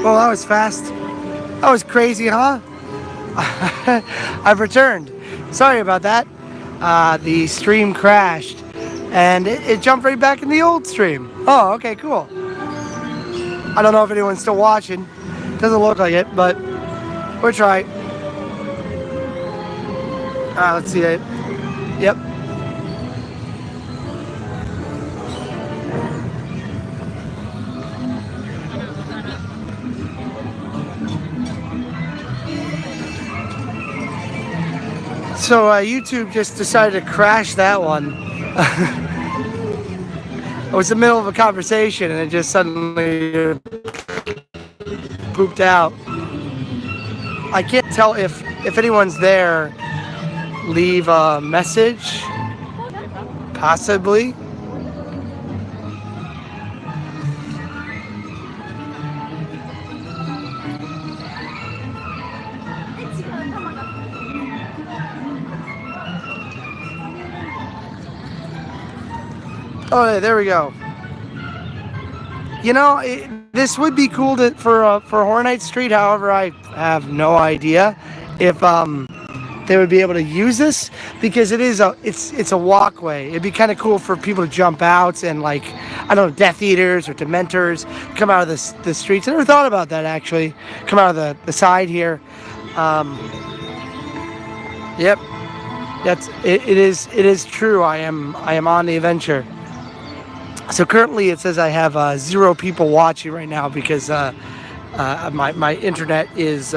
Well, that was fast. That was crazy, huh? I've returned. Sorry about that. The stream crashed and it jumped right back in the old stream. Oh, okay, cool. I don't know if anyone's still watching. Doesn't look like it, but we'll try. Let's see it. Yep. So YouTube just decided to crash that one. It was the middle of a conversation and it just suddenly pooped out. I can't tell if anyone's there. Leave a message, possibly. Oh, there we go. You know, this would be cool for Horror Night Street. However, I have no idea if they would be able to use this because it's a walkway. It'd be kind of cool for people to jump out and, like, I don't know, Death Eaters or Dementors come out of the streets. I never thought about that, actually. Come out of the side here. Yep, it is true. I am on the adventure. So currently it says I have 0 people watching right now because my internet is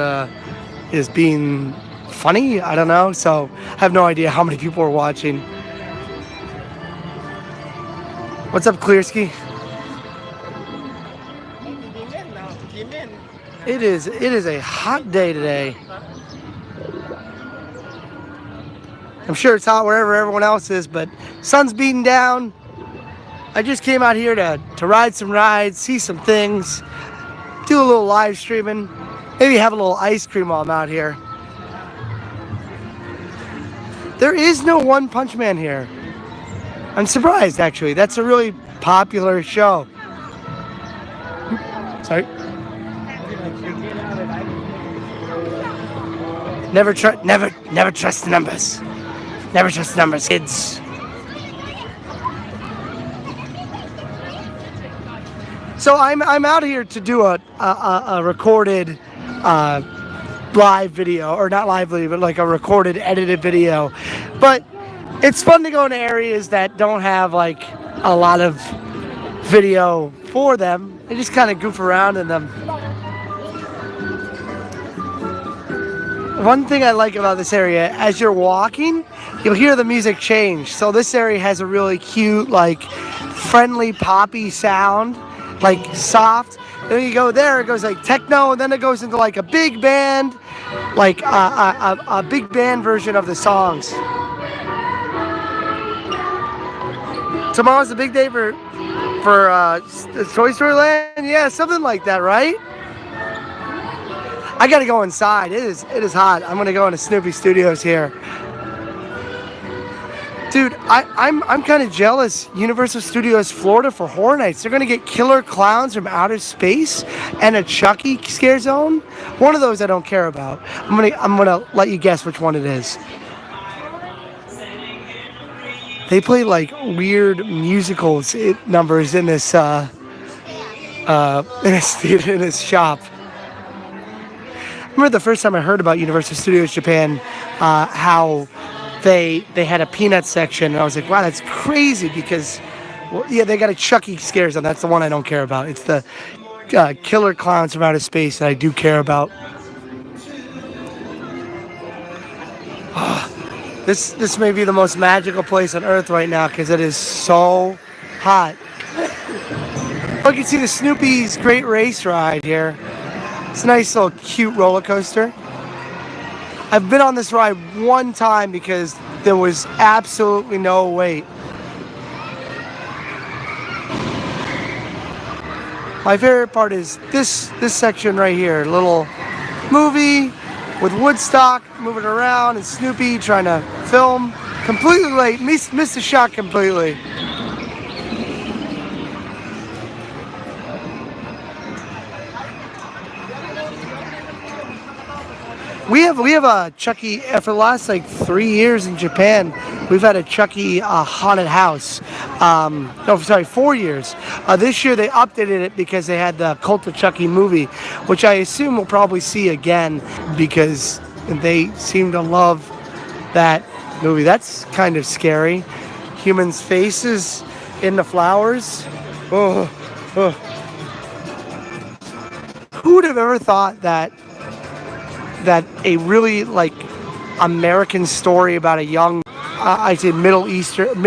being funny. I don't know. So I have no idea how many people are watching. What's up, Clearsky? It is a hot day today. I'm sure it's hot wherever everyone else is, but sun's beating down. I just came out here to ride some rides, see some things, do a little live streaming, maybe have a little ice cream while I'm out here. There is no One Punch Man here. I'm surprised, actually. That's a really popular show. Sorry. Never trust the numbers. Never trust the numbers, kids. So I'm out here to do a recorded live video, or not live video, but like a recorded, edited video. But it's fun to go into areas that don't have like a lot of video for them. They just kind of goof around in them. One thing I like about this area, as you're walking, you'll hear the music change. So this area has a really cute, like, friendly poppy sound. Like soft, and then you go there, it goes like techno, and then it goes into like a big band, like a big band version of the songs. Tomorrow's the big day for Toy Story Land, yeah, something like that, right? I gotta go inside. It is hot. I'm gonna go into Snoopy Studios here. Dude, I'm kind of jealous. Universal Studios Florida for Horror Nights. They're gonna get killer clowns from outer space and a Chucky scare zone. One of those I don't care about. I'm gonna let you guess which one it is. They play like weird musicals numbers in this theater, in this shop. I remember the first time I heard about Universal Studios Japan, how they had a peanut section, and I was like, wow, that's crazy because, well, yeah, they got a Chucky scare zone. That's the one I don't care about. It's the killer clowns from outer space that I do care about. This may be the most magical place on earth right now because it is so hot. You can see the Snoopy's Great Race ride here. It's a nice little cute roller coaster. I've been on this ride one time because there was absolutely no wait. My favorite part is this section right here. Little movie with Woodstock moving around and Snoopy trying to film. Completely late. Missed the shot completely. We have a Chucky for the last like 3 years in Japan. We've had a Chucky haunted house. No, sorry, 4 years. This year they updated it because they had the Cult of Chucky movie, which I assume we'll probably see again because they seem to love that movie. That's kind of scary. Humans' faces in the flowers. Oh, oh. Who would have ever thought that a really like American story about a young, I say Middle Eastern,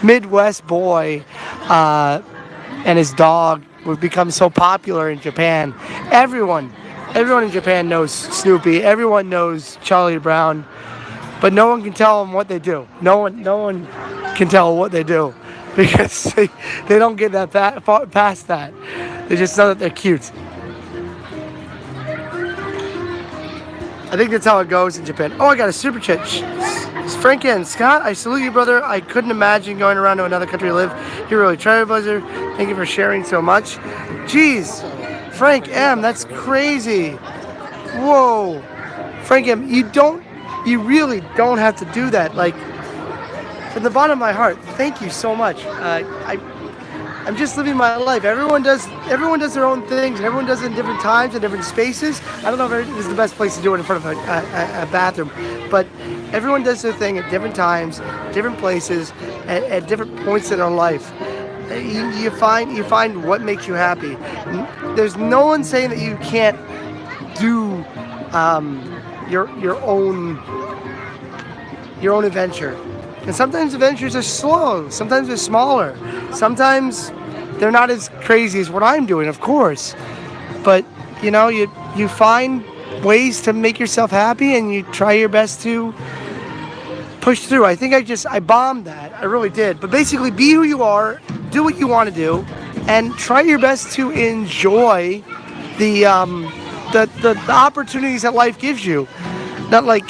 Midwest boy and his dog would become so popular in Japan. Everyone in Japan knows Snoopy. Everyone knows Charlie Brown, but no one can tell them what they do. No one can tell what they do because they don't get that far past that. They just know that they're cute. I think that's how it goes in Japan. Oh, I got a super chat. Frank and Scott, I salute you, brother. I couldn't imagine going around to another country to live. You're really trailblazer. Thank you for sharing so much. Jeez, Frank M, that's crazy. Whoa, Frank M, you really don't have to do that. Like, from the bottom of my heart, thank you so much. I'm just living my life. Everyone does their own things, and everyone does it in different times and different spaces. I don't know if this is the best place to do it in front of a bathroom, but everyone does their thing at different times, different places, at different points in their life. You find what makes you happy. There's no one saying that you can't do your own adventure. And sometimes adventures are slow, sometimes they're smaller, sometimes they're not as crazy as what I'm doing, of course. But you find ways to make yourself happy and you try your best to push through. I think I bombed that. I really did. But basically be who you are, do what you want to do, and try your best to enjoy the opportunities that life gives you. Not like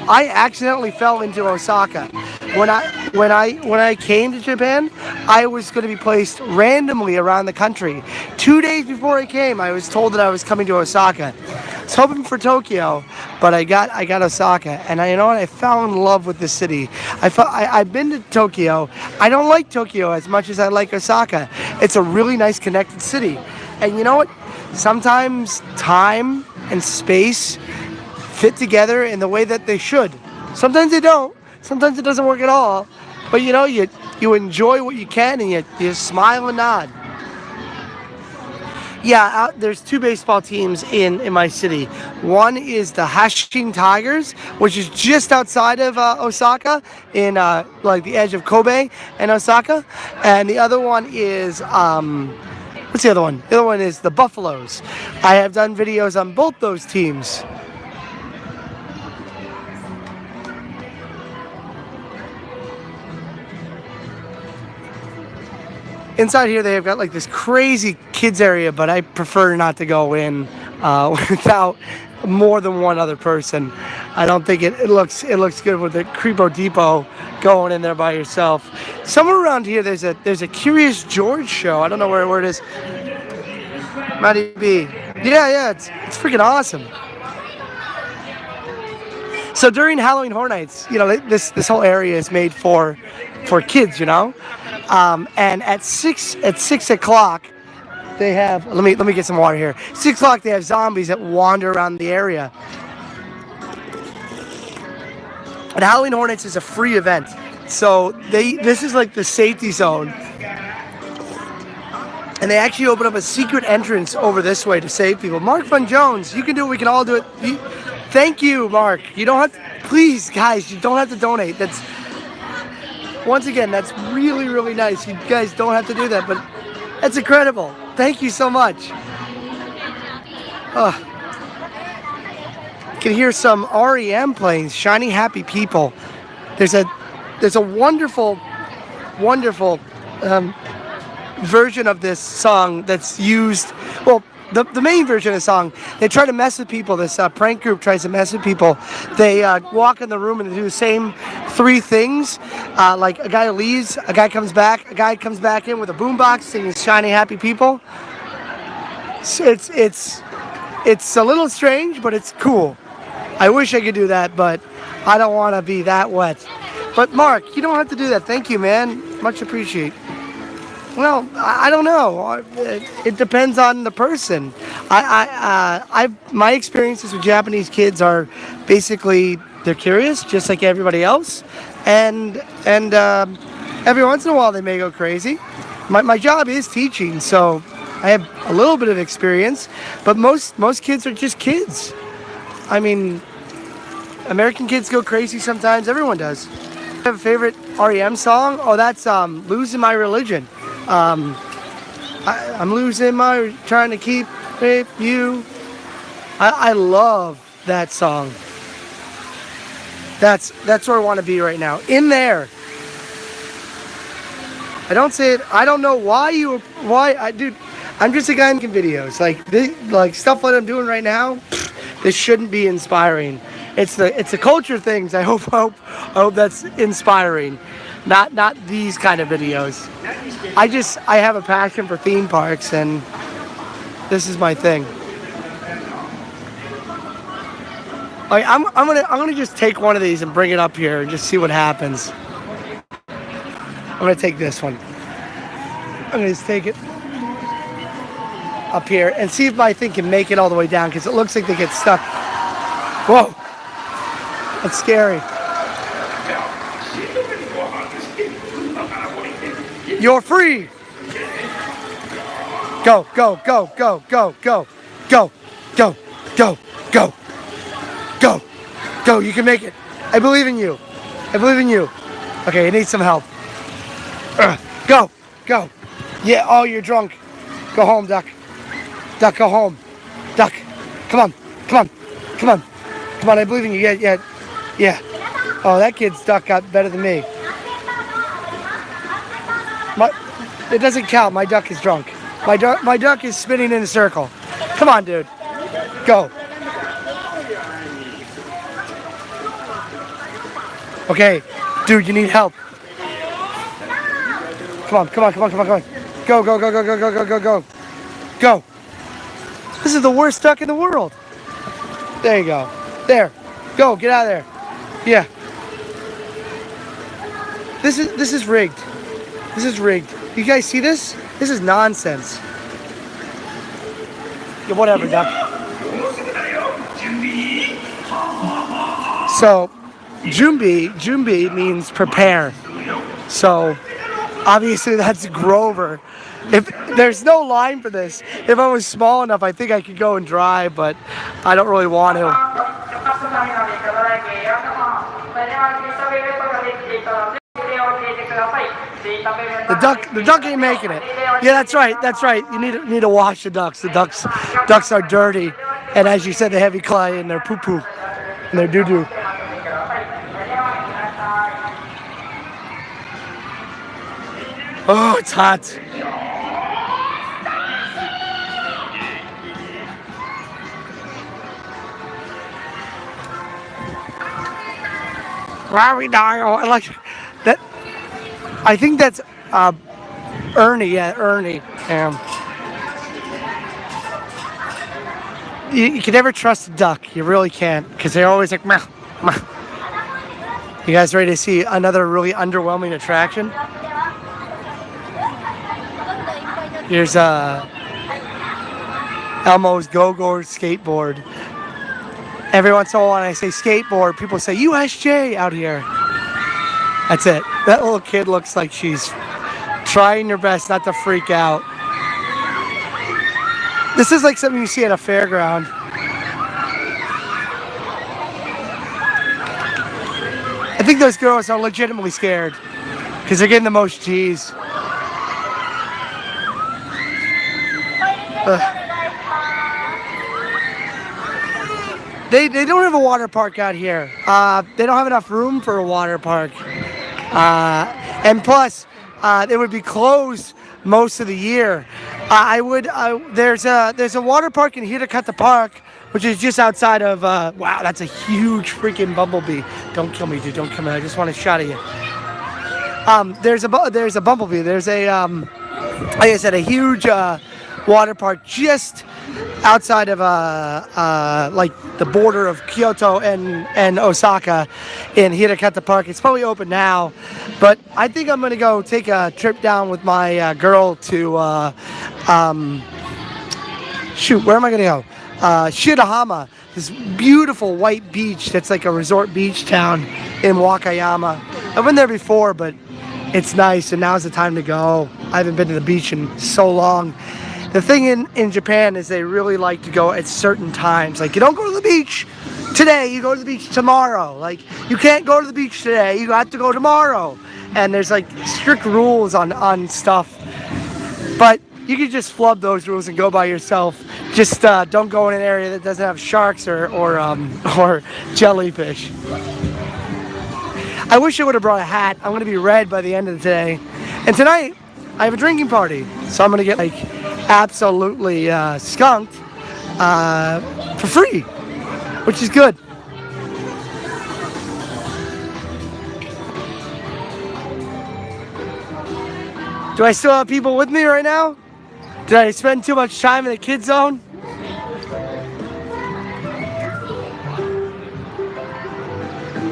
I accidentally fell into Osaka. When I came to Japan, I was going to be placed randomly around the country. 2 days before I came, I was told that I was coming to Osaka. I was hoping for Tokyo, but I got Osaka, and I fell in love with the city. I've been to Tokyo. I don't like Tokyo as much as I like Osaka. It's a really nice connected city, and you know what? Sometimes time and space fit together in the way that they should. Sometimes they don't. Sometimes it doesn't work at all. But you enjoy what you can and you smile and nod. Yeah, there's 2 baseball teams in my city. One is the Hanshin Tigers, which is just outside of Osaka, in like the edge of Kobe and Osaka. And the other one is what's the other one? The other one is the Buffaloes. I have done videos on both those teams. Inside here, they have got like this crazy kids area, but I prefer not to go in without more than one other person. I don't think it looks good with the Creepo Depot going in there by yourself. Somewhere around here, there's a Curious George show. I don't know where it is. Matty B. Yeah, it's freaking awesome. So during Halloween Horror Nights, this whole area is made for kids, and at 6 o'clock they have, let me get some water here. 6 o'clock they have zombies that wander around the area. And Halloween Horror Nights is a free event, so this is like the safety zone, and they actually open up a secret entrance over this way to save people. Mark Fun Jones, you can do it. We can all do it. Thank you, Mark. You don't have to, please, guys, you don't have to donate. Once again, that's really, really nice. You guys don't have to do that, but that's incredible. Thank you so much. You can hear some REM playing, Shiny Happy People. There's a wonderful, wonderful version of this song that's used, well, the main version of the song, they try to mess with people. This prank group tries to mess with people. They walk in the room and they do the same 3 things. Like a guy leaves, a guy comes back, a guy comes back in with a boombox singing "Shiny Happy People." So it's a little strange, but it's cool. I wish I could do that, but I don't want to be that wet. But Mark, you don't have to do that. Thank you, man. Much appreciate. Well, I don't know. It depends on the person. My experiences with Japanese kids are basically they're curious, just like everybody else, and every once in a while they may go crazy. My job is teaching, so I have a little bit of experience, but most kids are just kids. I mean, American kids go crazy sometimes. Everyone does. I have a favorite REM song. Oh, that's "Losing My Religion." I'm losing my, trying to keep with you. I love that song. That's where I want to be right now. In there. I don't say it. I don't know dude. I'm just a guy making videos. Like stuff that I'm doing right now. This shouldn't be inspiring. It's the culture things. I hope that's inspiring. Not these kind of videos. I have a passion for theme parks, and this is my thing. Like I'm gonna just take one of these and bring it up here and just see what happens. I'm gonna take this one. I'm gonna just take it up here and see if my thing can make it all the way down, because it looks like they get stuck. Whoa, that's scary. You're free. Go, go, go, go, go, go, go, go, go, go, go, go. You can make it. I believe in you. I believe in you. Okay, I need some help. Go, go. Yeah, oh, you're drunk. Go home, Duck. Duck, go home. Duck, come on, come on, come on. Come on, I believe in you. Yeah. Oh, that kid's duck got better than me. It doesn't count. My duck is drunk. My duck is spinning in a circle. Come on, dude. Go. Okay, dude, you need help. Come on. Go. Go. This is the worst duck in the world. There you go. There. Go. Get out of there. Yeah. This is rigged. This is rigged. You guys see this? This is nonsense. Yeah, whatever, duck. So, Jumbi means prepare. So, obviously that's Grover. If there's no line for this, if I was small enough, I think I could go and drive, but I don't really want to. The duck ain't making it. Yeah, that's right. You need to wash the ducks. The ducks are dirty, and as you said, they have E. coli in their poo poo and their doo doo. Oh, it's hot. I like that. I think that's Ernie. Yeah, Ernie. You can never trust a duck. You really can't, because they're always like, meh, meh. You guys ready to see another really underwhelming attraction? Here's Elmo's Go-Go skateboard. Every once in a while when I say skateboard, people say USJ out here. That's it. That little kid looks like she's trying her best not to freak out. This is like something you see at a fairground. I think those girls are legitimately scared because they're getting the most cheese. They don't have a water park out here. They don't have enough room for a water park. And plus, it would be closed most of the year. There's a water park in Hirakata Park, which is just outside of, wow, that's a huge freaking bumblebee. Don't kill me, dude, don't kill me. I just want a shot of you. There's a bumblebee. There's a, like I said, a huge water park just outside of like the border of Kyoto and Osaka in Hirakata Park. It's probably open now, but I think I'm gonna go take a trip down with my girl to shoot, where am I gonna go? Shirahama, this beautiful white beach that's like a resort beach town in Wakayama. I've been there before, but it's nice, and now's the time to go. I haven't been to the beach in so long. The thing in Japan is they really like to go at certain times. Like, you don't go to the beach today, you go to the beach tomorrow. Like, you can't go to the beach today, you have to go tomorrow. And there's like strict rules on stuff. But you can just flub those rules and go by yourself. Just don't go in an area that doesn't have sharks or jellyfish. I wish I would have brought a hat. I'm gonna be red by the end of the day. And tonight, I have a drinking party. So I'm gonna get like absolutely skunked for free, which is good. Do I still have people with me right now? Did I spend too much time in the kid zone?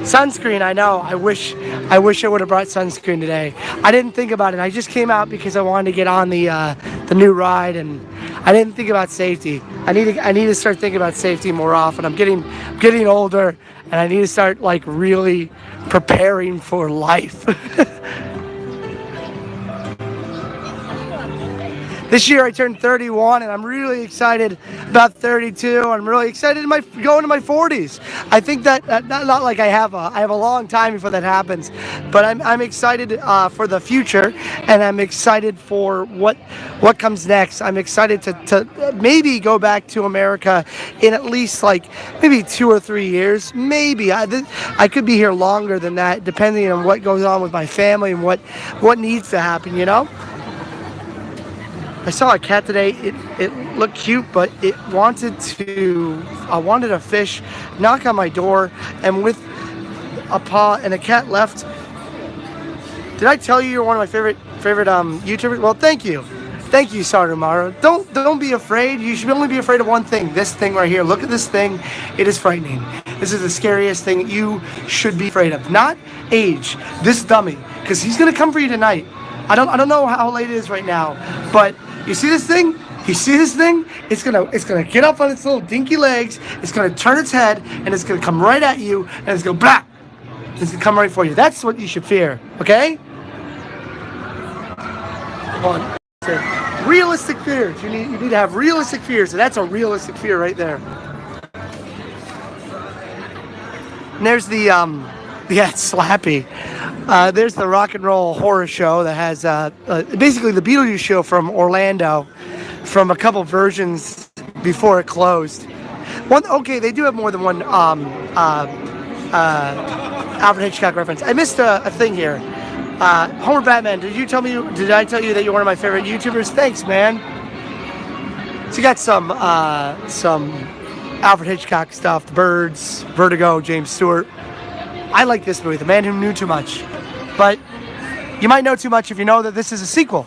Sunscreen, I know. I wish I would have brought sunscreen today. I didn't think about it. I just came out because I wanted to get on the new ride, and I didn't think about safety. I need to start thinking about safety more often. I'm getting older, and I need to start like really preparing for life. This year I turned 31, and I'm really excited about 32. I'm really excited going to my 40s. I think that not like I have a long time before that happens, but I'm excited for the future, and I'm excited for what comes next. I'm excited to maybe go back to America in at least like maybe 2 or 3 years. Maybe I could be here longer than that, depending on what goes on with my family and what needs to happen. You know. I saw a cat today. It looked cute, but it wanted a fish knock on my door, and with a paw, and the cat left. Did I tell you you're one of my favorite YouTubers? Well, thank you, Sarumaru. Don't be afraid. You should only be afraid of one thing. This thing right here. Look at this thing. It is frightening. This is the scariest thing you should be afraid of. Not age. This dummy, because he's gonna come for you tonight. I don't know how late it is right now, but you see this thing? It's gonna get up on its little dinky legs. It's gonna turn its head, and it's gonna come right at you, and it's gonna blah. It's gonna come right for you. That's what you should fear. Okay? Come on. Realistic fears. You need to have realistic fears, and that's a realistic fear right there. And there's the it's Slappy. There's the Rock and Roll Horror Show that has basically the Beetlejuice show from Orlando, from a couple versions before it closed. They do have more than one Alfred Hitchcock reference. I missed a thing here. Homer Batman, did I tell you that you're one of my favorite YouTubers? Thanks, man. So you got some Alfred Hitchcock stuff, The Birds, Vertigo, James Stewart. I like this movie, The Man Who Knew Too Much. But you might know too much if you know that this is a sequel.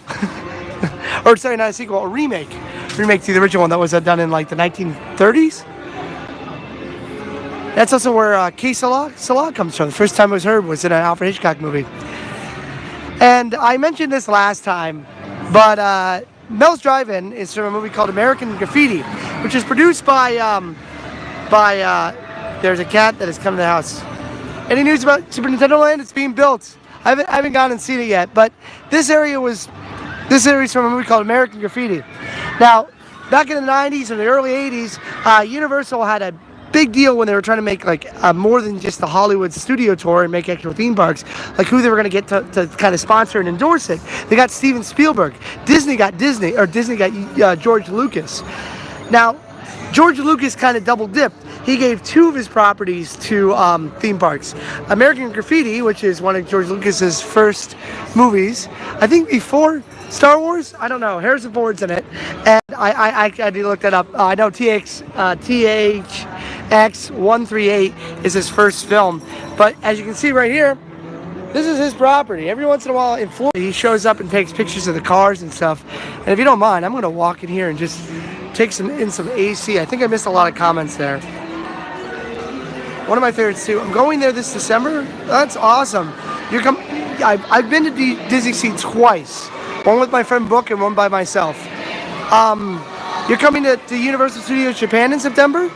Or sorry, not a sequel, a remake. Remake to the original one that was done in like the 1930s. That's also where K. Salah comes from. The first time it was heard was in an Alfred Hitchcock movie. And I mentioned this last time, but Mel's Drive-In is from a movie called American Graffiti, which is produced by there's a cat that has come to the house. Any news about Super Nintendo Land? It's being built. I haven't gone and seen it yet, but this area is from a movie called American Graffiti. Now, back in the 90s and the early 80s, Universal had a big deal when they were trying to make like more than just the Hollywood studio tour and make actual theme parks, like who they were going to get to kind of sponsor and endorse it. They got Steven Spielberg. Disney got George Lucas. Now, George Lucas kind of double dipped. He gave 2 of his properties to theme parks. American Graffiti, which is one of George Lucas's first movies, I think before Star Wars? I don't know. Harrison Ford's in it. And I need to look that up. I know THX 138 is his first film. But as you can see right here, This is his property. Every once in a while in Florida, he shows up and takes pictures of the cars and stuff. And if you don't mind, I'm going to walk in here and just take some AC. I think I missed a lot of comments there. One of my favorites too. I'm going there this December. That's awesome. I've been to Disney Sea twice. One with my friend Book and one by myself. You're coming to Universal Studios Japan in September?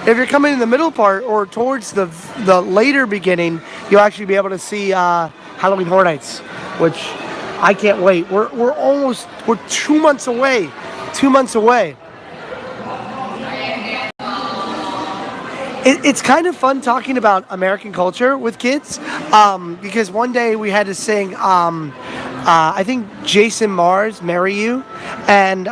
If you're coming in the middle part or towards the later beginning, you'll actually be able to see Halloween Horror Nights, which I can't wait. We're 2 months away. 2 months away. It's kind of fun talking about American culture with kids because one day we had to sing, I think Jason Mars, Marry You, and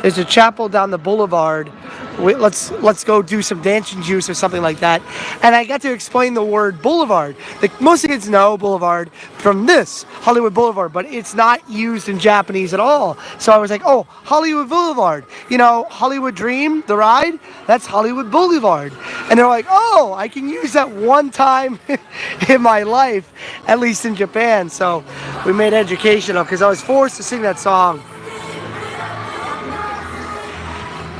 there's a chapel down the boulevard. Let's go do some dancing juice or something like that. And I got to explain the word boulevard. Most kids know boulevard from this, Hollywood Boulevard, but it's not used in Japanese at all. So I was like, oh, Hollywood Boulevard. You know, Hollywood Dream, the ride, that's Hollywood Boulevard. And they're like, oh, I can use that one time in my life, at least in Japan. So we made educational because I was forced to sing that song.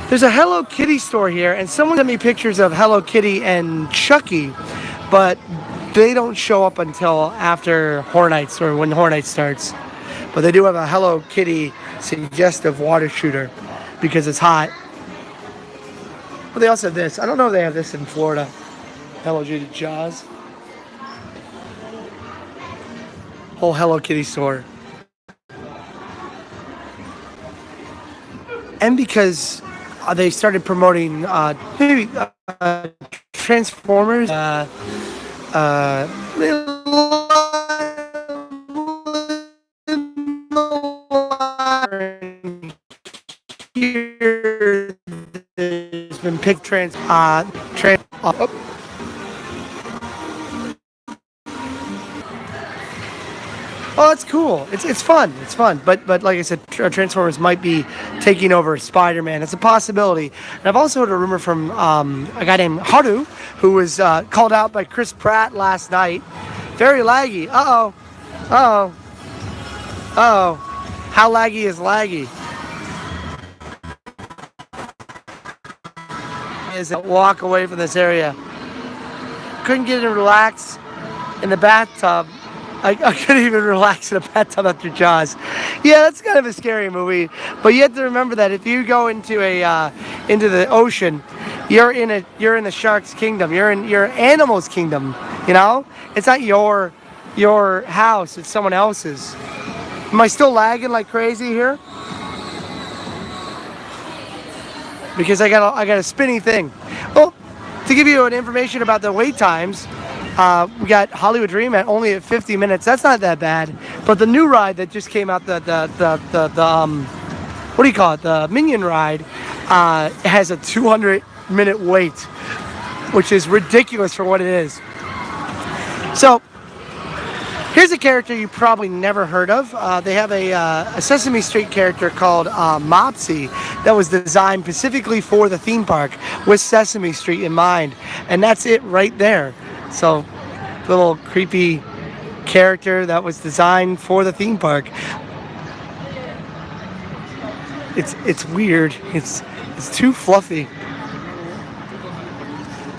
There's a Hello Kitty store here, and someone sent me pictures of Hello Kitty and Chucky, but they don't show up until after Horror Nights or when Horror Nights starts. But they do have a Hello Kitty suggestive water shooter because it's hot. But they also have this. I don't know if they have this in Florida. Hello Kitty Jaws. Whole Hello Kitty store. And because they started promoting Transformers. Here, there's been picked Oh, it's cool. It's fun. It's fun. But like I said, Transformers might be taking over Spider-Man. It's a possibility. And I've also heard a rumor from a guy named Haru, who was called out by Chris Pratt last night. Very laggy. Uh-oh. Uh-oh. Uh-oh. How laggy is laggy? Is it walk away from this area? Couldn't get to relax in the bathtub. I couldn't even relax in a bathtub after Jaws. Yeah, that's kind of a scary movie. But you have to remember that if you go into into the ocean, you're in the shark's kingdom. You're in your animal's kingdom. You know, it's not your house. It's someone else's. Am I still lagging like crazy here? Because I got a spinny thing. Well, to give you an information about the wait times. We got Hollywood Dream only at 50 minutes. That's not that bad. But the new ride that just came out, the what do you call it? The Minion ride has a 200-minute wait, which is ridiculous for what it is. So here's a character you probably never heard of. They have a Sesame Street character called Mopsy that was designed specifically for the theme park with Sesame Street in mind. And that's it right there. So, little creepy character that was designed for the theme park. It's weird. It's too fluffy.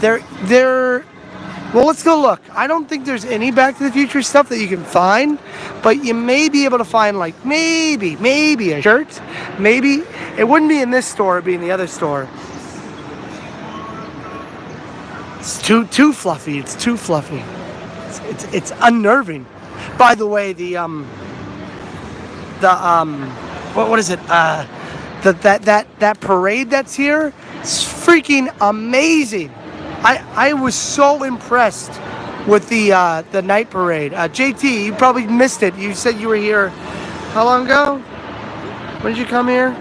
Well, let's go look. I don't think there's any Back to the Future stuff that you can find, but you may be able to find like maybe a shirt. Maybe it wouldn't be in this store; it'd be in the other store. It's too fluffy. It's too fluffy. It's unnerving. By the way, what is it? That parade that's here, it's freaking amazing. I was so impressed with the night parade. JT, you probably missed it. You said you were here how long ago? When did you come here?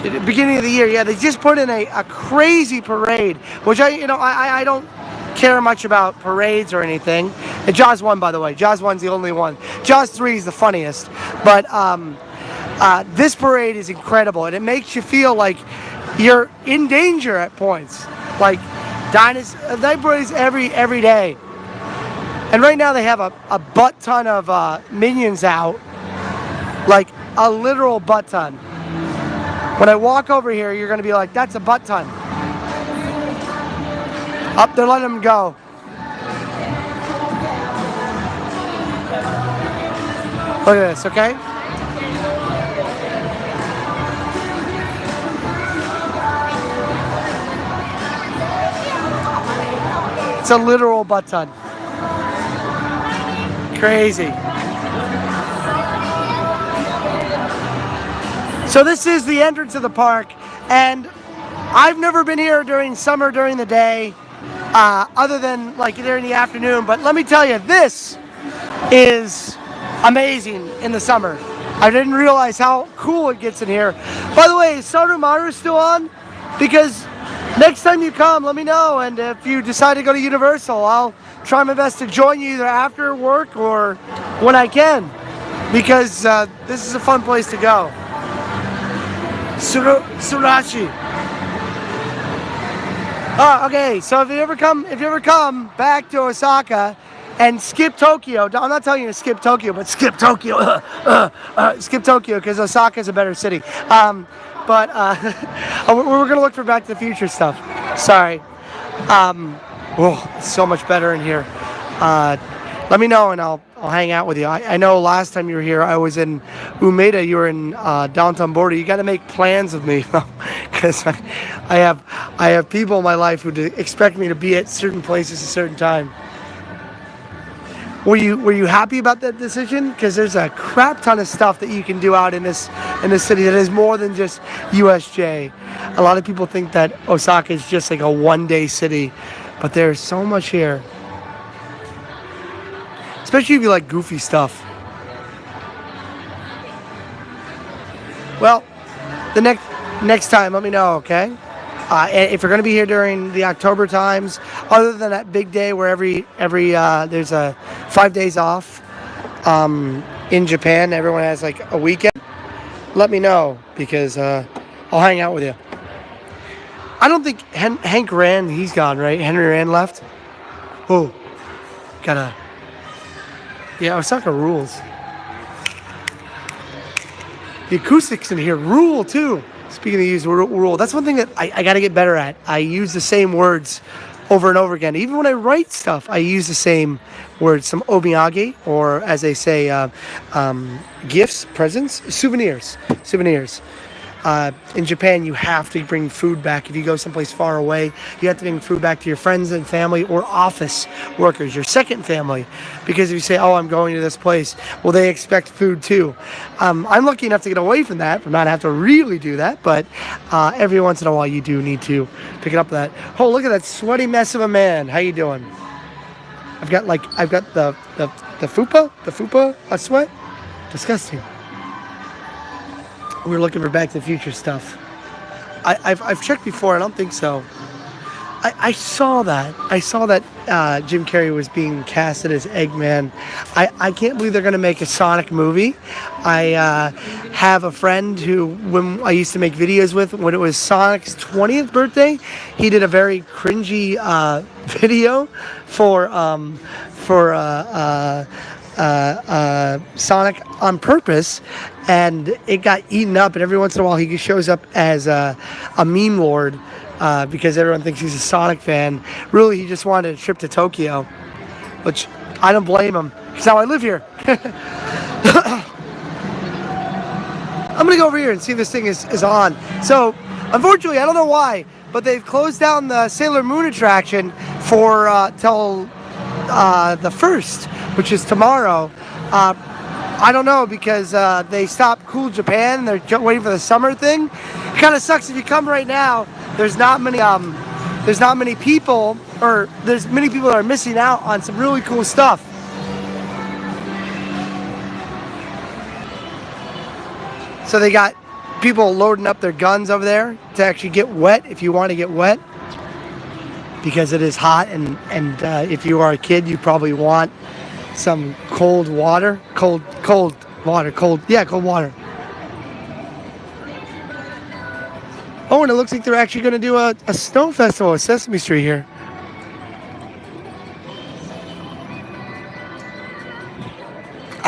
At the beginning of the year, yeah, they just put in a crazy parade, which I don't care much about parades or anything. And Jaws 1, by the way, Jaws 1's the only one. Jaws 3 is the funniest, but this parade is incredible, and it makes you feel like you're in danger at points. Like night parades every day. And right now they have a butt ton of minions out, like a literal butt ton. When I walk over here, you're going to be like, that's a butt ton. Up, they're letting them go. Look at this, okay? It's a literal butt ton. Crazy. So this is the entrance of the park, and I've never been here during summer during the day, other than like during the afternoon. But let me tell you, this is amazing in the summer. I didn't realize how cool it gets in here. By the way, is Sarumaru still on? Because next time you come, let me know. And if you decide to go to Universal, I'll try my best to join you either after work or when I can. Because this is a fun place to go. Surashi. Oh, okay, so if you ever come back to Osaka and skip Tokyo, I'm not telling you to skip Tokyo, but skip Tokyo. Skip Tokyo because Osaka is a better city. But we're gonna look for Back to the Future stuff. Sorry. It's so much better in here. Let me know and I'll hang out with you. I know last time you were here, I was in Umeda. You were in downtown Border. You got to make plans with me because I have people in my life who expect me to be at certain places at a certain time. Were you happy about that decision? Because there's a crap ton of stuff that you can do out in this city that is more than just USJ. A lot of people think that Osaka is just like a one-day city, but there's so much here. Especially if you like goofy stuff. Well, the next time, let me know, okay? And if you're going to be here during the October times, other than that big day where every there's 5 days off in Japan, everyone has like a weekend. Let me know because I'll hang out with you. I don't think Hank Rand, he's gone, right? Henry Rand left. Oh, gotta. Yeah, Osaka rules. The acoustics in here rule too. Speaking of use rule, that's one thing that I got to get better at. I use the same words over and over again. Even when I write stuff, I use the same words. Some omiyage, or as they say, gifts, presents, souvenirs. In Japan, you have to bring food back. If you go someplace far away, you have to bring food back to your friends and family or office workers, your second family. Because if you say, oh, I'm going to this place, well, they expect food too. I'm lucky enough to get away from that, from not have to really do that. But every once in a while, you do need to pick it up that. Oh, look at that sweaty mess of a man. How you doing? I've got the fupa, a sweat. Disgusting. We were looking for Back to the Future stuff. I've checked before. I don't think so. I saw that. Jim Carrey was being casted as Eggman. I can't believe they're going to make a Sonic movie. I have a friend who, when I used to make videos with, when it was Sonic's 20th birthday, he did a very cringy video for Sonic on purpose, and it got eaten up, and every once in a while he shows up as a meme lord because everyone thinks he's a Sonic fan. Really, he just wanted a trip to Tokyo, which I don't blame him because now I live here. I'm gonna go over here and see if this thing is on. So unfortunately, I don't know why, but they've closed down the Sailor Moon attraction for till the 1st, which is tomorrow. I don't know because they stopped Cool Japan. They're waiting for the summer thing. It kind of sucks if you come right now. There's not many people, or there's many people that are missing out on some really cool stuff. So they got people loading up their guns over there to actually get wet if you want to get wet. Because it is hot, and if you are a kid, you probably want some cold water. Cold water. Oh, and it looks like they're actually going to do a snow festival at Sesame Street here.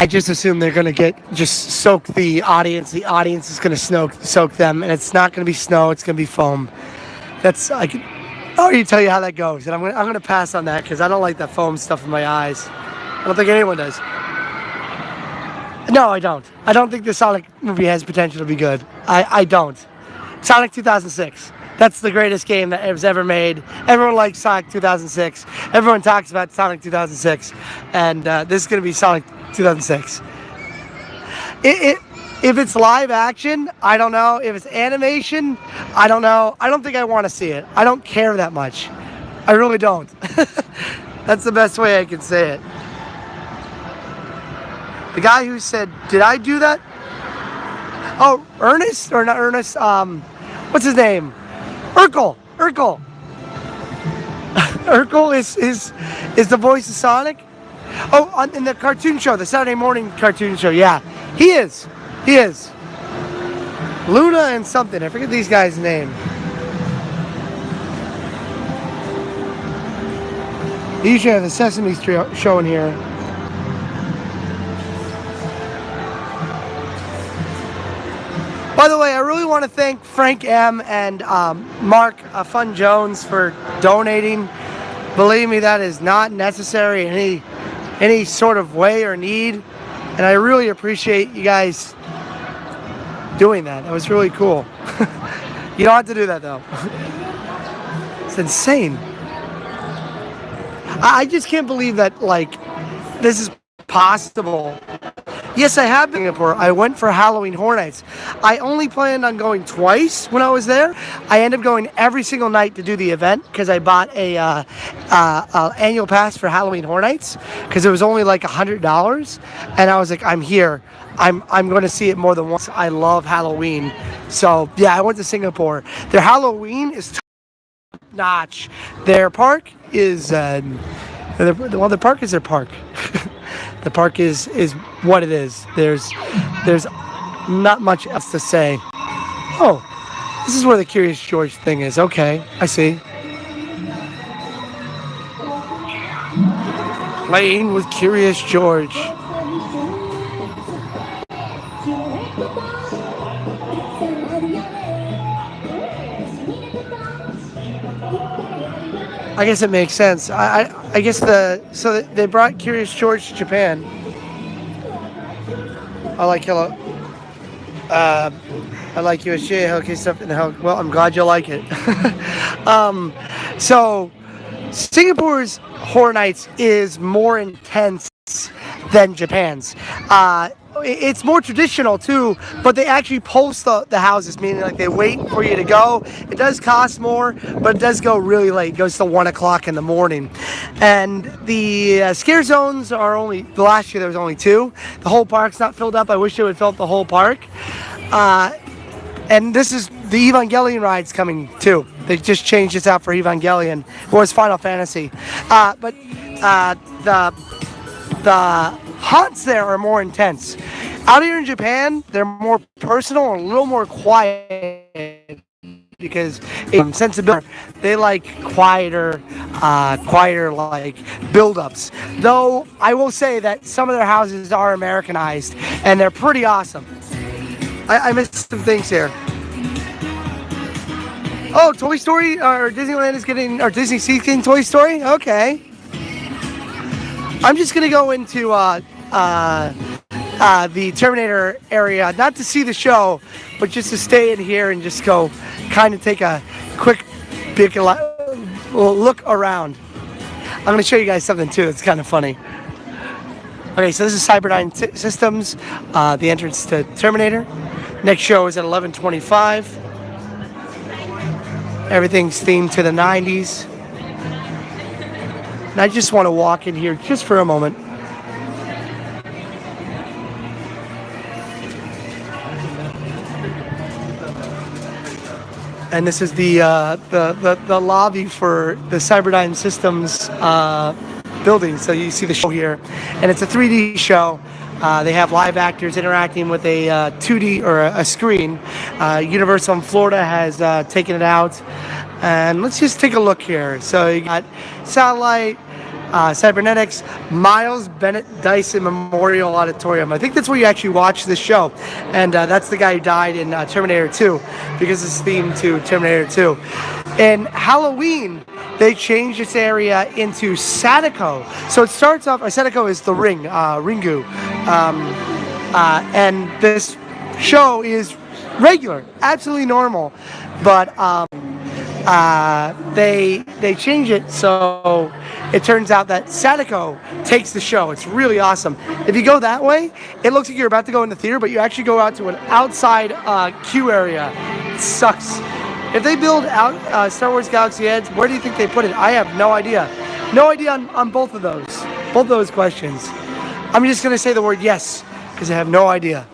I just assume they're going to just soak the audience. The audience is going to soak them, and it's not going to be snow. It's going to be foam. I can already tell you how that goes, and I'm going to pass on that because I don't like that foam stuff in my eyes. I don't think anyone does. No, I don't. I don't think the Sonic movie has potential to be good. I don't. Sonic 2006. That's the greatest game that was ever made. Everyone likes Sonic 2006. Everyone talks about Sonic 2006. And this is going to be Sonic 2006. If it's live action, I don't know. If it's animation, I don't know. I don't think I want to see it. I don't care that much. I really don't. That's the best way I can say it. The guy who said, did I do that? Oh, Ernest? Or not Ernest. What's his name? Urkel. Urkel is the voice of Sonic. Oh, in the cartoon show, the Saturday morning cartoon show. Yeah, he is. Luna and something. I forget these guys' name. They usually have the Sesame Street show in here. By the way, I really want to thank Frank M. and Mark Fun Jones for donating. Believe me, that is not necessary in any sort of way or need. And I really appreciate you guys doing that. That was really cool. You don't have to do that, though. It's insane. I just can't believe that, like, this is possible. Yes, I have been in Singapore. I went for Halloween Horror Nights. I only planned on going twice when I was there. I ended up going every single night to do the event because I bought a annual pass for Halloween Horror Nights because it was only like $100, and I was like, I'm here. I'm going to see it more than once. I love Halloween, so yeah, I went to Singapore. Their Halloween is top notch. Their park is the park is their park. The park is what it is. There's not much else to say. Oh, this is where the Curious George thing is. Okay, I see. Playing with Curious George. I guess it makes sense. I guess so they brought Curious George to Japan. I like hello. I like USJ, okay, stuff in the hell. Well, I'm glad you like it. So Singapore's Horror Nights is more intense than Japan's. It's more traditional too, but they actually post the houses, meaning like they wait for you to go. It does cost more, but it does go really late. It goes to 1 o'clock in the morning. And the scare zones are only, last year there was only 2. The whole park's not filled up. I wish they would fill up the whole park. And this is the Evangelion ride's coming too. They just changed this out for Evangelion. It was Final Fantasy. But the haunts there are more intense. Out here in Japan, they're more personal and a little more quiet because in sensibility, they like quieter like build-ups. Though I will say that some of their houses are Americanized and they're pretty awesome. I missed some things here. Oh, Toy Story or Disneyland is getting, or Disney Sea's getting Toy Story? Okay. I'm just gonna go into the Terminator area, not to see the show, but just to stay in here and just go kind of take a quick big look around. I'm gonna show you guys something too that's kind of funny. Okay, so this is Cyberdyne Systems, the entrance to Terminator. Next show is at 11:25. Everything's themed to the 90s. And I just want to walk in here just for a moment. And this is the lobby for the Cyberdyne Systems building. So you see the show here, and it's a 3D show. They have live actors interacting with a 2D or a screen. Universal in Florida has taken it out. And let's just take a look here. So you got satellite, Cybernetics Miles Bennett Dyson Memorial Auditorium. I think that's where you actually watch this show. And that's the guy who died in Terminator 2 because it's themed to Terminator 2. In Halloween, they changed this area into Sadako. So it starts off, Sadako is the ring, Ringu. And this show is regular, absolutely normal. But they change it so it turns out that Sadako takes the show. It's really awesome. If you go that way, it looks like you're about to go in the theater, but you actually go out to an outside queue area. It sucks. If they build out Star Wars Galaxy Edge, where do you think they put it? I have no idea. No idea on both of those questions. I'm just going to say the word yes, because I have no idea.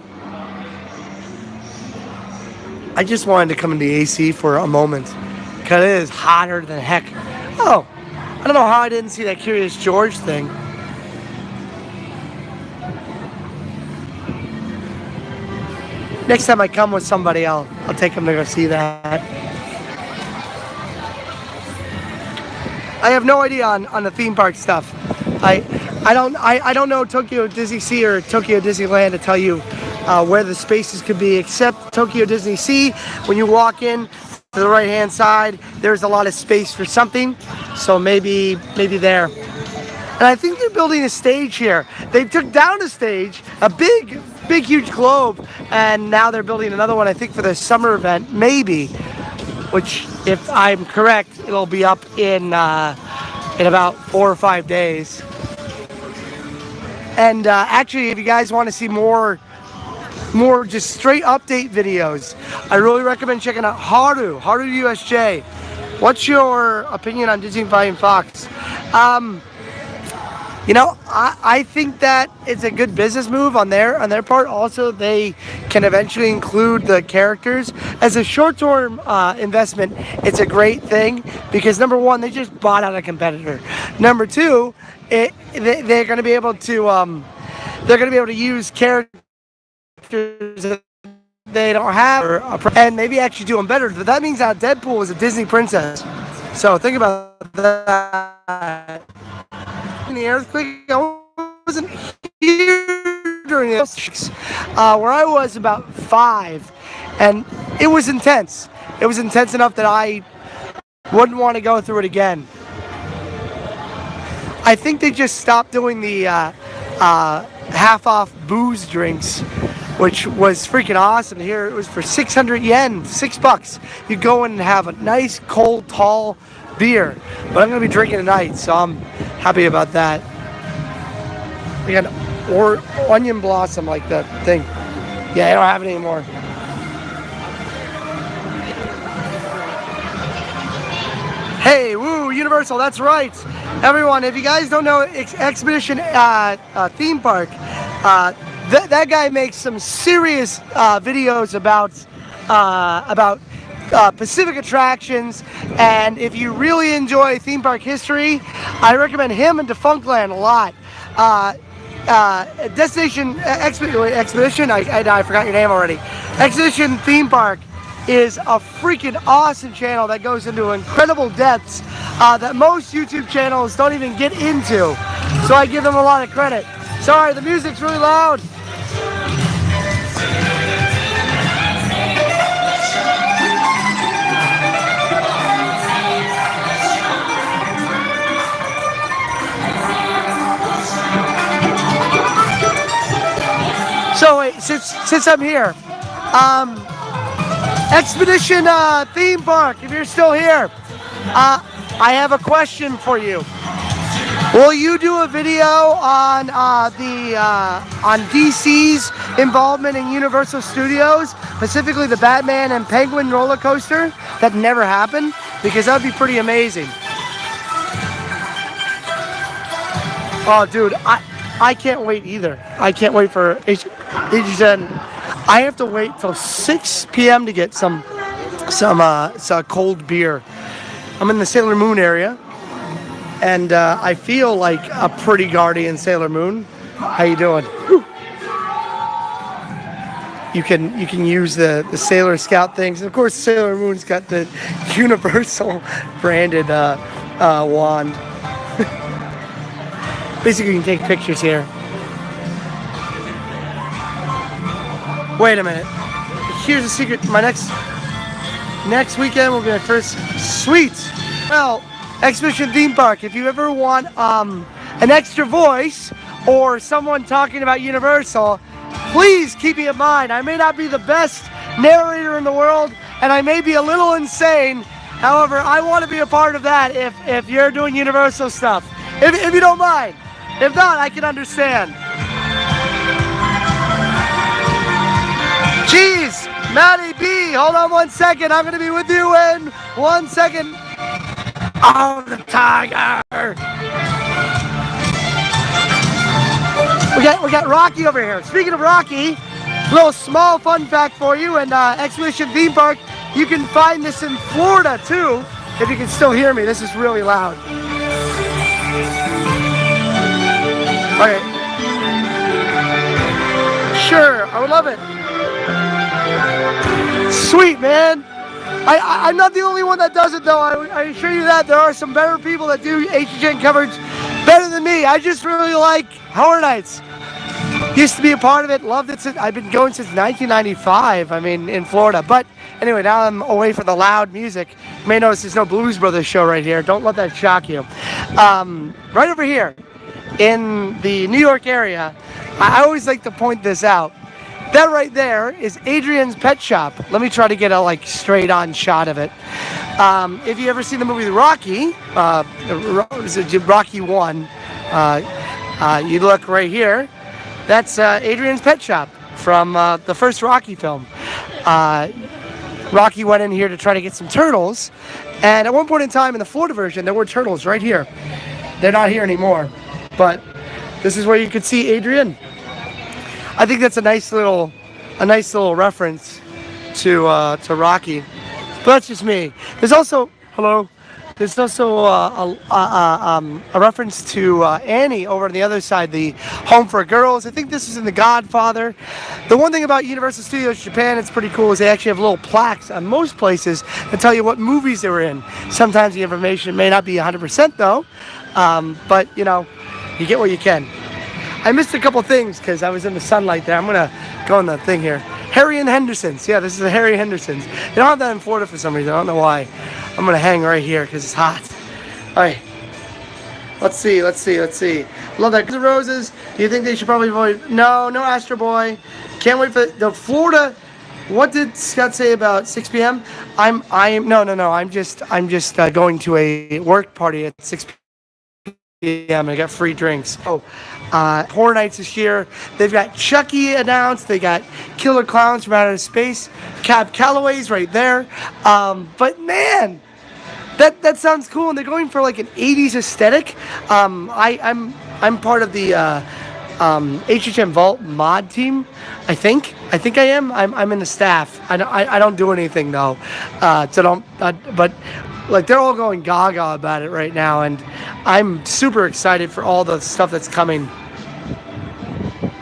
I just wanted to come in the AC for a moment, because it is hotter than heck. Oh, I don't know how I didn't see that Curious George thing. Next time I come with somebody, I'll take them to go see that. I have no idea on the theme park stuff. I don't know Tokyo Disney Sea or Tokyo Disneyland to tell you where the spaces could be, except Tokyo Disney Sea. When you walk in to the right hand side, there's a lot of space for something, so maybe there. And I think they're building a stage here. They took down a stage, a big huge globe, and now they're building another one, I think, for the summer event, maybe, which, if I'm correct, it'll be up in about 4 or 5 days. And actually, if you guys want to see more just straight update videos, I really recommend checking out Haru USJ. What's your opinion on Disney buying Fox? I think that it's a good business move on their part. Also, they can eventually include the characters. As a short-term investment, it's a great thing because, number one, they just bought out a competitor. Number two, they're going to be able to use characters that they don't have, and maybe actually do them better. But that means that Deadpool is a Disney princess. So think about that. In the earthquake, I wasn't here during the earthquakes, where I was about 5, and it was intense. It was intense enough that I wouldn't want to go through it again. I think they just stopped doing the half-off booze drinks, which was freaking awesome. Here it was for 600 yen, $6. You go in and have a nice, cold, tall beer. But I'm going to be drinking tonight, so I'm happy about that. We got onion blossom, like the thing. Yeah, I don't have it anymore. Hey, woo, Universal, that's right. Everyone, if you guys don't know Expedition theme park, that guy makes some serious videos about Pacific attractions, and if you really enjoy theme park history, I recommend him and Defunctland a lot. Destination Expedition, I forgot your name already. Expedition Theme Park is a freaking awesome channel that goes into incredible depths that most YouTube channels don't even get into. So I give them a lot of credit. Sorry, the music's really loud. So wait, since I'm here, Expedition Theme Park, if you're still here, I have a question for you. Will you do a video on on DC's involvement in Universal Studios, specifically the Batman and Penguin roller coaster that never happened? Because that would be pretty amazing. Oh, dude, I can't wait either. I can't wait for HSN. I have to wait till 6 p.m. to get some cold beer. I'm in the Sailor Moon area, and I feel like a pretty guardian Sailor Moon. How you doing? Whew. You can use the Sailor Scout things. And of course, Sailor Moon's got the Universal branded wand. Basically, you can take pictures here. Wait a minute. Here's a secret. My next weekend will be my first. Sweet. Well, Exhibition Theme Park. If you ever want an extra voice or someone talking about Universal, please keep me in mind. I may not be the best narrator in the world, and I may be a little insane. However, I want to be a part of that if you're doing Universal stuff. If you don't mind. If not, I can understand. Jeez, Maddie B, hold on 1 second. I'm going to be with you in 1 second. Oh, the tiger. We got Rocky over here. Speaking of Rocky, a little small fun fact for you, and Exhibition Theme Park, you can find this in Florida too, if you can still hear me. This is really loud. Okay. Sure, I would love it. Sweet, man. I'm not the only one that does it, though. I assure you that there are some better people that do HHN coverage better than me. I just really like Horror Nights. Used to be a part of it, loved it. I've been going since 1995, I mean, in Florida. But anyway, now I'm away from the loud music. You may notice there's no Blues Brothers show right here. Don't let that shock you. Right over here in the New York area, I always like to point this out. That right there is Adrian's Pet Shop. Let me try to get a straight on shot of it. If you ever seen the movie Rocky, Rocky 1, you look right here. That's Adrian's Pet Shop from the first Rocky film. Rocky went in here to try to get some turtles, and at one point in time in the Florida version, there were turtles right here. They're not here anymore, but this is where you could see Adrian. I think that's a nice little reference to Rocky, but that's just me. There's also There's also a reference to Annie over on the other side, the Home for Girls. I think this is in The Godfather. The one thing about Universal Studios Japan, it's pretty cool, is they actually have little plaques on most places that tell you what movies they were in. Sometimes the information may not be 100% though, but you know, you get what you can. I missed a couple things because I was in the sunlight there. I'm going to go on the thing here. Harry and Henderson's. Yeah, this is the Harry Henderson's. They don't have that in Florida for some reason. I don't know why. I'm going to hang right here because it's hot. All right. Let's see. Love that. Guns N' Roses. Do you think they should probably avoid? No Astro Boy. Can't wait for the Florida. What did Scott say about 6 p.m.? No. I'm just going to a work party at 6 p.m. I got free drinks. Horror Nights is here. They've got Chucky announced. They got Killer Clowns from Outer Space. Cab Calloway's right there. But man, that sounds cool. And they're going for like an 80s aesthetic. I'm part of the HHN Vault mod team. I think I am. I'm in the staff. I don't do anything though. But like they're all going gaga about it right now, and I'm super excited for all the stuff that's coming.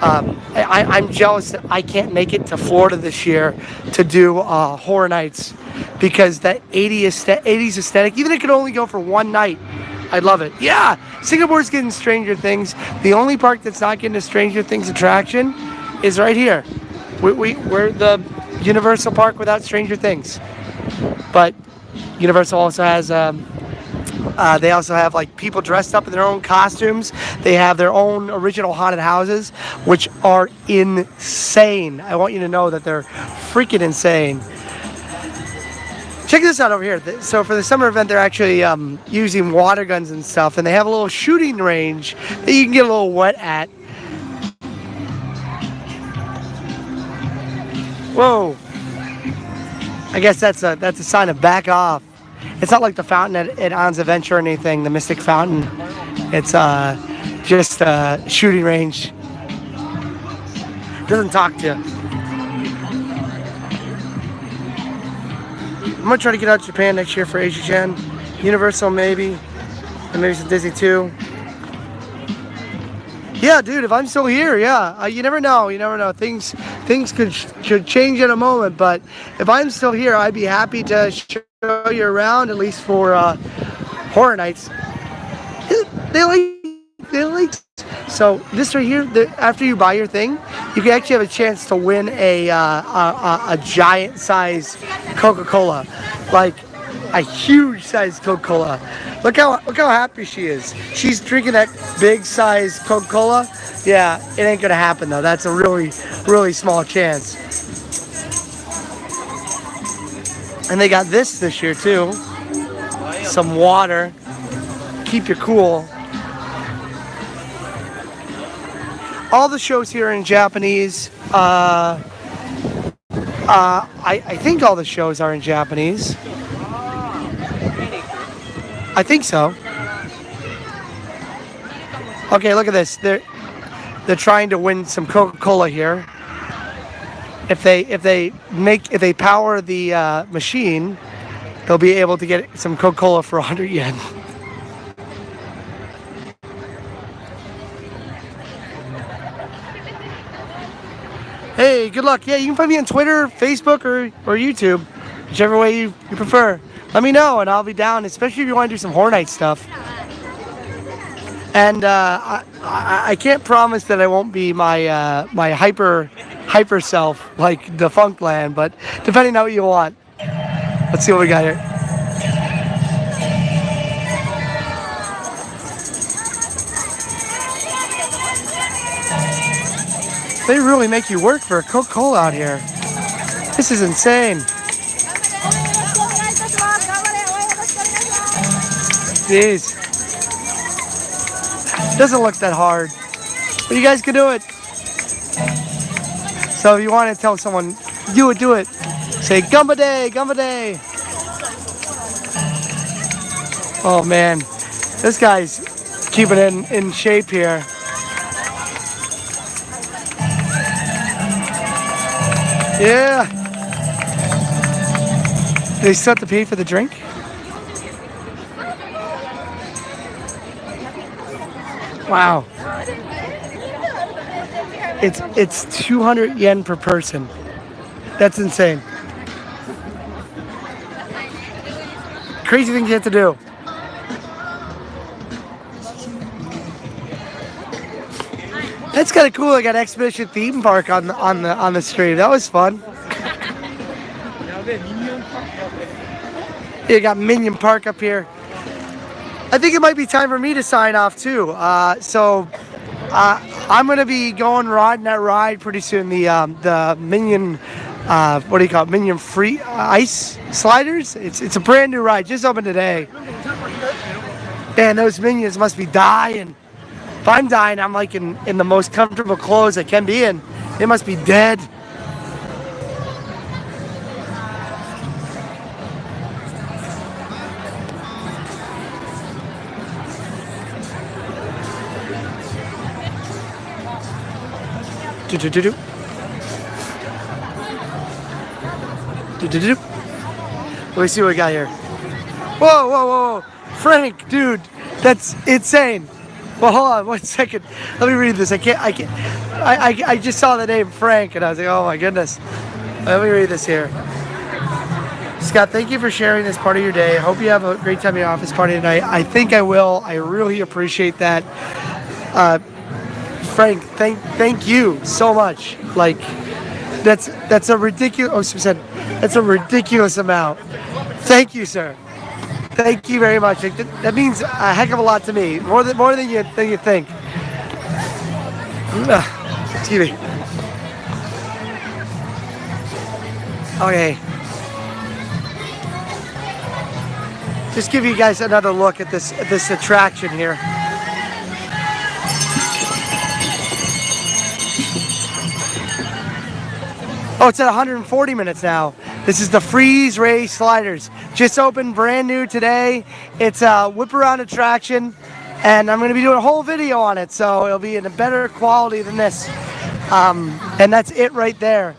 I'm jealous that I can't make it to Florida this year to do Horror Nights, because that 80s aesthetic, even if it could only go for one night, I'd love it. Yeah, Singapore's getting Stranger Things. The only park that's not getting a Stranger Things attraction is right here. We're the Universal Park without Stranger Things. But Universal also has, they also have like people dressed up in their own costumes. They have their own original haunted houses, which are insane. I want you to know that they're freaking insane. Check this out over here. So for the summer event, they're actually using water guns and stuff, and they have a little shooting range that you can get a little wet at. Whoa. I guess that's a sign of back off. It's not like the fountain at On's Adventure or anything, the Mystic Fountain. It's just a shooting range. Doesn't talk to you. I'm gonna try to get out to Japan next year for HHN. Universal maybe, and maybe some Disney too. Yeah, dude, if I'm still here, yeah. You never know. Things could change in a moment, but if I'm still here, I'd be happy to show you around, at least for Horror Nights. They like So this right here, after you buy your thing, you can actually have a chance to win a giant size Coca-Cola, like a huge size Coca-Cola. Look how happy she is. She's drinking that big size Coca-Cola. Yeah, it ain't gonna happen though. That's a really small chance. And they got this year too. Some water. Keep you cool. All the shows here are in Japanese. I think all the shows are in Japanese. I think so. Okay, look at this. They're trying to win some Coca-Cola here. If they power the machine, they'll be able to get some Coca-Cola for 100 yen. Hey, good luck. Yeah, you can find me on Twitter, Facebook, or YouTube, whichever way you prefer. Let me know, and I'll be down, especially if you want to do some Horror Night stuff. And I can't promise that I won't be my my hyper self like Defunctland, but depending on what you want. Let's see what we got here. They really make you work for a Coca-Cola out here. This is insane. Jeez. Doesn't look that hard. But you guys can do it. So if you want to tell someone, do it. Say, Gumba Day, Gumba Day. Oh man, this guy's keeping it in shape here. Yeah. They still have to pay for the drink? Wow. It's 200 yen per person. That's insane. Crazy things you have to do. That's kind of cool. I got Expedition Theme Park on the stream. That was fun. You got Minion Park up here. I think it might be time for me to sign off too. So I'm gonna be going riding that ride pretty soon. The Minion, what do you call it? Minion Free Ice Sliders. It's a brand new ride, just opened today. Man, those minions must be dying. If I'm dying, I'm like in the most comfortable clothes I can be in. They must be dead. Let me see what we got here. Whoa. Frank, dude, that's insane. Well, hold on 1 second. Let me read this. I just saw the name Frank and I was like, oh my goodness. Let me read this here. Scott, thank you for sharing this part of your day. I hope you have a great time at your office party tonight. I think I will. I really appreciate that. Frank, thank you so much. Like, that's a ridiculous. Oh, that's a ridiculous amount. Thank you, sir. Thank you very much. That means a heck of a lot to me. More than you think. Excuse me. Okay. Just give you guys another look at this attraction here. Oh, it's at 140 minutes now. This is the Freeze Ray Sliders. Just opened, brand new today. It's a whip around attraction, and I'm going to be doing a whole video on it, so it'll be in a better quality than this. And that's it right there.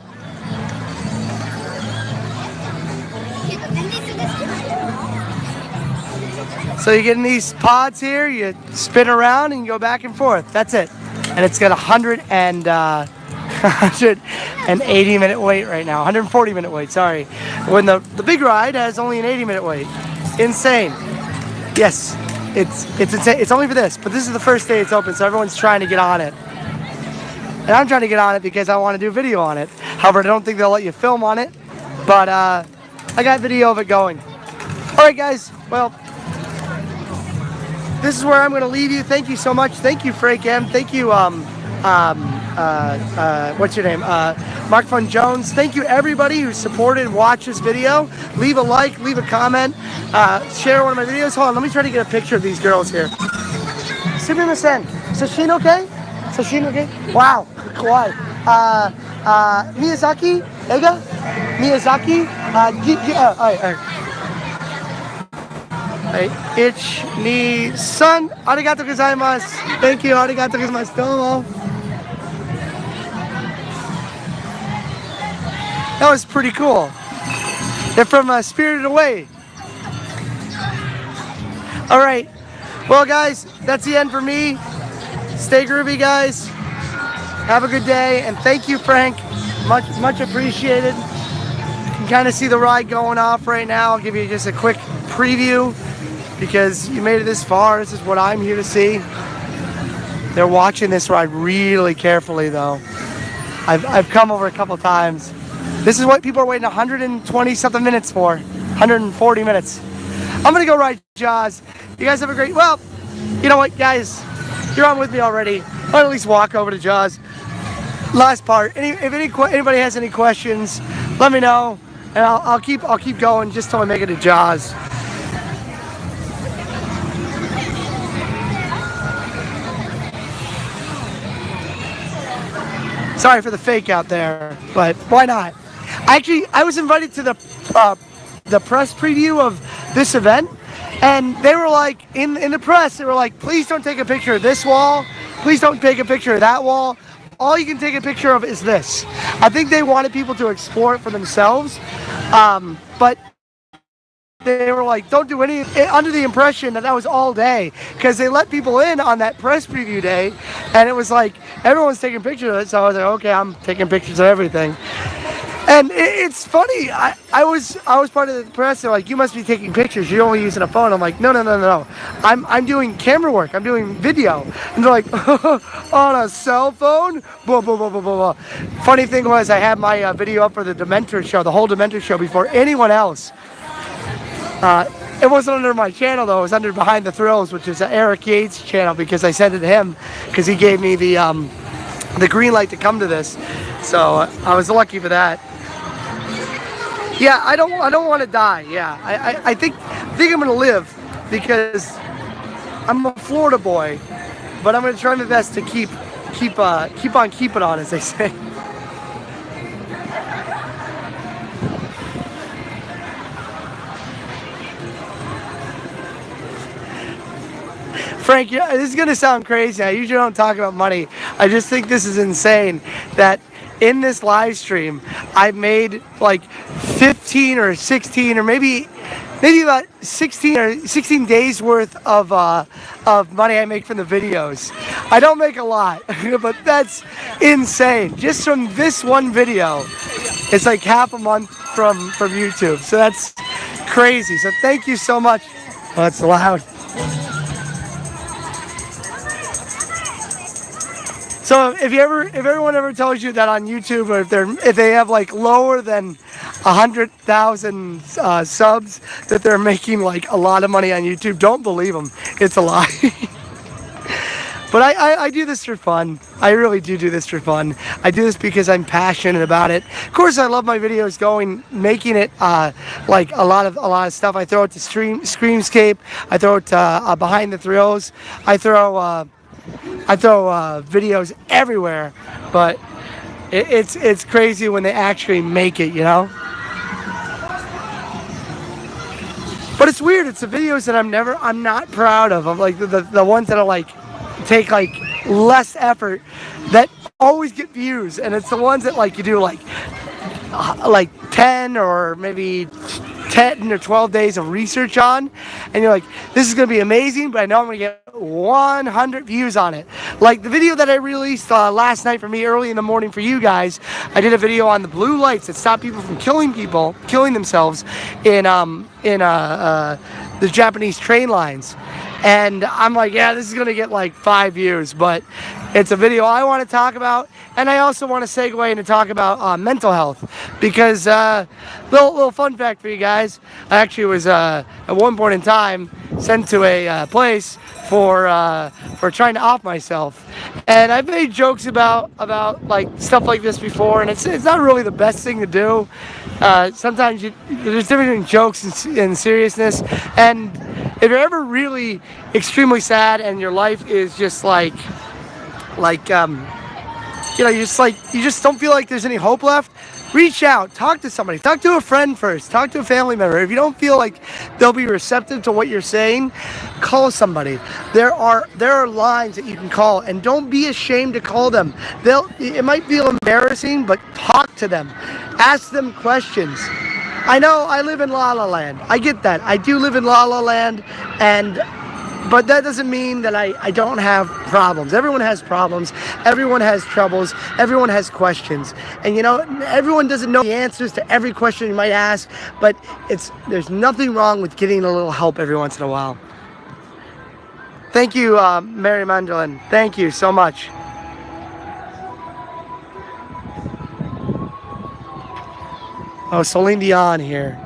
So you get in these pods here, you spin around and you go back and forth. That's it. And it's got 180 minute wait right now. 140 minute wait, sorry. When the big ride has only an 80 minute wait. Insane. Yes. it's insane. It's only for this, but this is the first day it's open, so everyone's trying to get on it. And I'm trying to get on it because I want to do a video on it. However, I don't think they'll let you film on it, but I got video of it going. All right, guys. Well, this is where I'm going to leave you. Thank you so much. Thank you, Frank M. Thank you, what's your name? Mark Fun Jones. Thank you, everybody who supported and watched this video. Leave a like, leave a comment, share one of my videos. Hold on, let me try to get a picture of these girls here. Sumimasen. Sashin okay? Sashin okay? Wow, kawaii. Miyazaki? Ega? Miyazaki? Ich ni san. Arigatou gozaimasu. Thank you. Arigatou gozaimasu. Domo. That was pretty cool. They're from Spirited Away. All right. Well, guys, that's the end for me. Stay groovy, guys. Have a good day, and thank you, Frank. Much appreciated. You can kind of see the ride going off right now. I'll give you just a quick preview because you made it this far. This is what I'm here to see. They're watching this ride really carefully, though. I've come over a couple times. This is what people are waiting 120 something minutes for. 140 minutes. I'm gonna go ride Jaws. You guys have a great, well, you know what, guys? You're on with me already. I'll at least walk over to Jaws. Last part. If anybody has any questions, let me know, and I'll keep going just till I make it to Jaws. Sorry for the fake out there, but why not? Actually, I was invited to the press preview of this event, and they were like, in the press, they were like, please don't take a picture of this wall. Please don't take a picture of that wall. All you can take a picture of is this. I think they wanted people to explore it for themselves, but they were like, don't do any, under the impression that was all day, because they let people in on that press preview day, and it was like, everyone's taking pictures of it, so I was like, okay, I'm taking pictures of everything. And it's funny, I was part of the press. They're like, you must be taking pictures. You're only using a phone. I'm like, no. I'm doing camera work. I'm doing video. And they're like, on a cell phone? Blah, blah, blah, blah, blah. Funny thing was, I had my video up for the Dementor show, the whole Dementor show, before anyone else. It wasn't under my channel, though. It was under Behind the Thrills, which is Eric Yates' channel, because I sent it to him, because he gave me the green light to come to this. So I was lucky for that. Yeah, I don't want to die. Yeah, I think I'm gonna live because I'm a Florida boy, but I'm gonna try my best to keep on keeping on, as they say. Frank, this is gonna sound crazy. I usually don't talk about money. I just think this is insane that in this live stream, I've made like 15 or 16 or maybe about 16 days worth of money I make from the videos. I don't make a lot, but that's insane. Just from this one video, it's like half a month from YouTube. So that's crazy. So thank you so much. Oh, that's loud. So if everyone ever tells you that on YouTube, or if they have like lower than 100,000 subs, that they're making like a lot of money on YouTube, don't believe them. It's a lie. But I do this for fun. I really do this for fun. I do this because I'm passionate about it. Of course, I love my videos making it like a lot of stuff. I throw it to Screamscape. I throw it to Behind the Thrills. I throw videos everywhere, but it's crazy when they actually make it, you know? But it's weird. It's the videos that I'm not proud of. I'm like the ones that are like take like less effort that always get views, and it's the ones that like you do like 10 or maybe 10 or 12 days of research on, and you're like, this is going to be amazing, but I know I'm going to get 100 views on it. Like the video that I released last night for me early in the morning for you guys, I did a video on the blue lights that stop people from killing themselves in the Japanese train lines. And I'm like, yeah, this is going to get like 5 views, but it's a video I want to talk about. And I also want to segue into talk about mental health, because little fun fact for you guys. I actually was at one point in time sent to a place for trying to off myself, and I've made jokes about like stuff like this before, and it's not really the best thing to do. Sometimes there's difference between jokes and seriousness, and if you're ever really extremely sad and your life is just like you just don't feel like there's any hope left, reach out, talk to somebody, talk to a friend first, talk to a family member. If you don't feel like they'll be receptive to what you're saying, call somebody. There are lines that you can call, and don't be ashamed to call them. It might feel embarrassing, but talk to them. Ask them questions. I know I live in La La Land. I get that. I do live in La La Land, but that doesn't mean that I don't have problems. Everyone has problems. Everyone has troubles. Everyone has questions. And everyone doesn't know the answers to every question you might ask, but there's nothing wrong with getting a little help every once in a while. Thank you, Mary Mandolin. Thank you so much. Oh, Celine Dion here.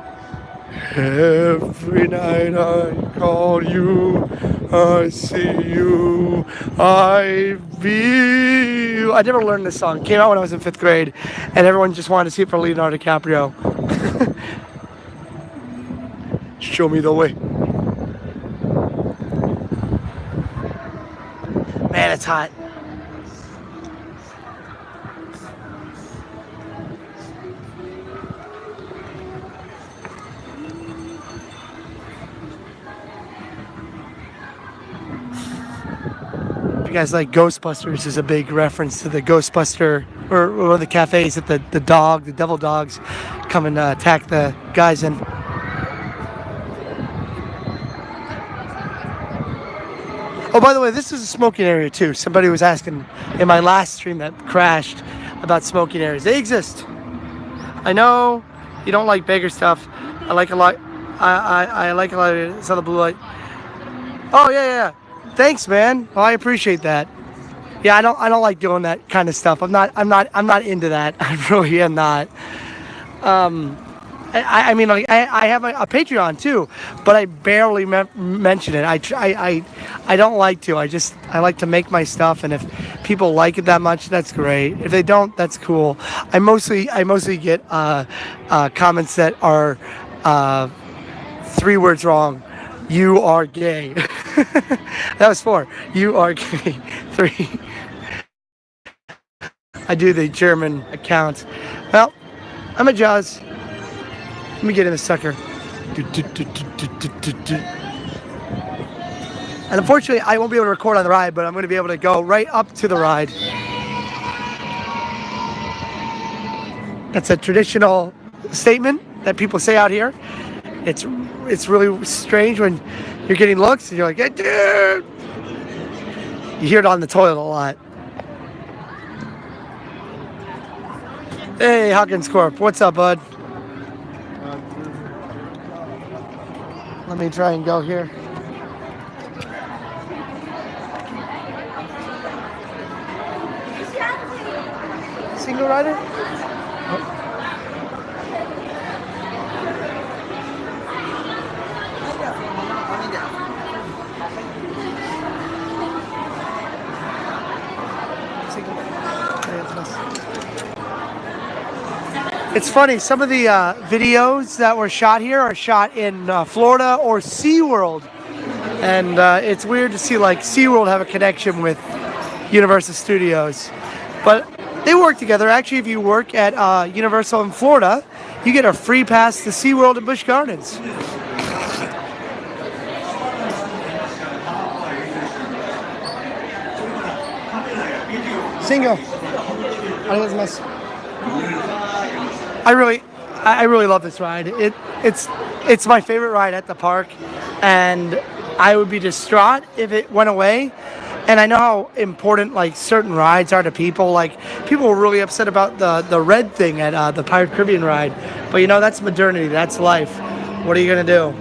Every night I call you, I see you, I feel. I never learned this song. It came out when I was in 5th grade, and everyone just wanted to see it for Leonardo DiCaprio. Show me the way. Man, it's hot. You guys like Ghostbusters is a big reference to the Ghostbuster or the cafes that the devil dogs come and attack the guys in. Oh, by the way, this is a smoking area too. Somebody was asking in my last stream that crashed about smoking areas. They exist. I know you don't like bigger stuff. I like a lot. I like a lot of some of the blue light. Oh yeah. Thanks, man. Well, I appreciate that. Yeah, I don't like doing that kind of stuff. I'm not into that. I really am not. I mean, like, I have a Patreon too, but I barely mention it. I don't like to. I like to make my stuff, and if people like it that much, that's great. If they don't, that's cool. I mostly get comments that are 3 words wrong. You are gay. That was 4. You are gay. 3. I do the German account. Well, I'm a Jaws. Let me get in the sucker. And unfortunately, I won't be able to record on the ride, but I'm going to be able to go right up to the ride. That's a traditional statement that people say out here. It's really strange when you're getting looks and you're like, hey, dude. You hear it on the toilet a lot. Hey, Hawkins Corp. What's up, bud? Let me try and go here. Single rider? Oh. It's funny, some of the videos that were shot here are shot in Florida or SeaWorld. And it's weird to see like SeaWorld have a connection with Universal Studios. But they work together. Actually, if you work at Universal in Florida, you get a free pass to SeaWorld and Busch Gardens. Single. I really love this ride. It's my favorite ride at the park, and I would be distraught if it went away. And I know how important like certain rides are to people. Like people were really upset about the red thing at the Pirate Caribbean ride, but that's modernity. That's life. What are you gonna do?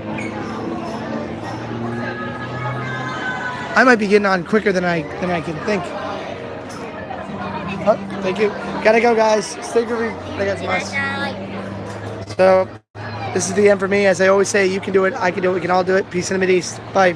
I might be getting on quicker than I can think. Oh, thank you. Gotta go, guys. Stay groovy. So, this is the end for me. As I always say, you can do it, I can do it, we can all do it. Peace in the Mideast. Bye.